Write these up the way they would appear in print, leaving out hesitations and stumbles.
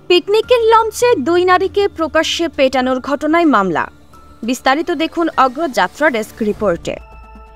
পিকনিকের লঞ্চে দুই নারীকে প্রকাশ্যে পেটানোর ঘটনায় মামলা। বিস্তারিত দেখুন অগ্রযাত্রা ডেস্ক রিপোর্টে।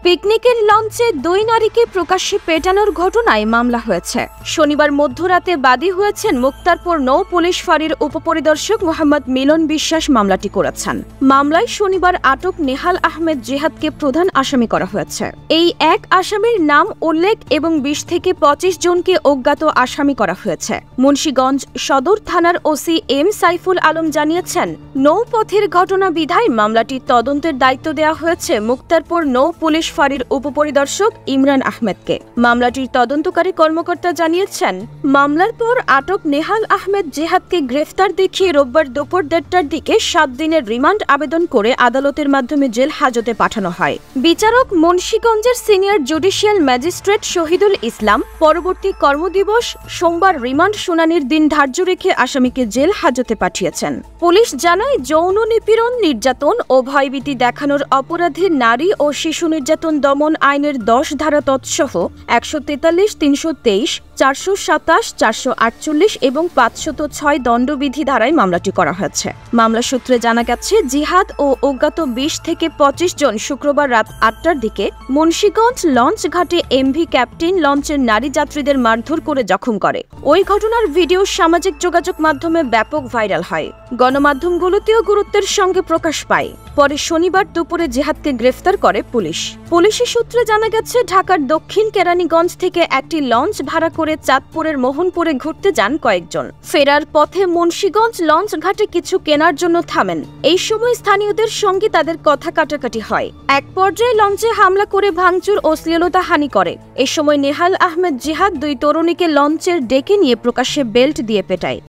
পিকনিকের লঞ্চে দুই নারীকে প্রকাশ্যে পেটানোর ঘটনায় মামলা হয়েছে। শনিবার মধ্যরাতে বাদী হয়েছেন মুক্তারপুর নৌ পুলিশ ফাঁড়ির উপপরিদর্শক মোহাম্মদ মিলন বিশ্বাস মামলাটি করেছেন। মামলায় শনিবার আটক নেহাল আহমেদ জিহাদকে প্রধান আসামি করা হয়েছে। এই এক আসামির নাম উল্লেখ এবং ২০ থেকে ২৫ জনকে অজ্ঞাত আসামি করা হয়েছে। মুন্সিগঞ্জ সদর থানার ওসি এম সাইফুল আলম জানিয়েছেন, নৌপথের ঘটনা বিধায় মামলাটি তদন্তের দায়িত্ব দেওয়া হয়েছে মুক্তারপুর নৌ পুলিশ ফাঁড়ির উপপরিদর্শক ইমরান আহমেদকে। মামলাটির তদন্তকারী কর্মকর্তা জানিয়েছেন, মামলার পর আটক নেহাল আহমেদ জিহাদকে গ্রেফতার দেখিয়ে রোববার দুপুর ১:৩০টার দিকে ৭ দিনের রিমান্ড আবেদন করে আদালতের মাধ্যমে জেল হাজতে পাঠানো হয়। বিচারক মুন্সিগঞ্জের senior judicial magistrate Shahidul Islam পরবর্তী কর্মদিবস সোমবার রিমান্ড শুনানির দিন ধার্য রেখে আসামিকে জেল হাজতে পাঠিয়েছেন। পুলিশ জানায়, যৌন নিপীড়ন, নির্যাতন ও ভয়ভীতি দেখানোর অপরাধে নারী ও শিশু নির্যাতন দমন আইনের ১০ ধারা তৎসহ ১৪৩, ৩২৩, ৪২৭, ৪৪৮ এবং ৫০৬ দণ্ডবিধি ধারায় মামলাটি করা হয়েছে। মামলা সূত্রে জানা গেছে, জিহাদ ও অজ্ঞাত ২০ থেকে ২৫ জন শুক্রবার রাত ৮টার দিকে মুন্সিগঞ্জ লঞ্চ ঘাটে এমভি ক্যাপ্টেন লঞ্চের নারী যাত্রীদের মারধর করে জখম করে। ওই ঘটনার ভিডিও সামাজিক যোগাযোগ মাধ্যমে ব্যাপক ভাইরাল হয়। গণমাধ্যমগুলোতেও গুরুত্বের সঙ্গে প্রকাশ পায়। পরে শনিবার দুপুরে জিহাদকে গ্রেফতার করে পুলিশ। পুলিশের সূত্রে জানা গেছে, ঢাকার দক্ষিণ কেরানীগঞ্জ থেকে একটি লঞ্চ ভাড়া করে চাঁদপুরের মোহনপুরে ঘুরতে যান কয়েকজন। ফেরার পথে মুন্সিগঞ্জ লঞ্চ ঘাটে কিছু কেনার জন্য থামেন। এই সময় স্থানীয়দের সঙ্গে তাদের কথা কাটাকাটি হয়। এক পর্যায়ে লঞ্চে হামলা করে ভাঙচুর ও শ্লীলতাহানি করে। এ সময় নেহাল আহমেদ জিহাদ দুই তরুণীকে লঞ্চের ডেকে নিয়ে প্রকাশ্যে বেল্ট দিয়ে পেটায়।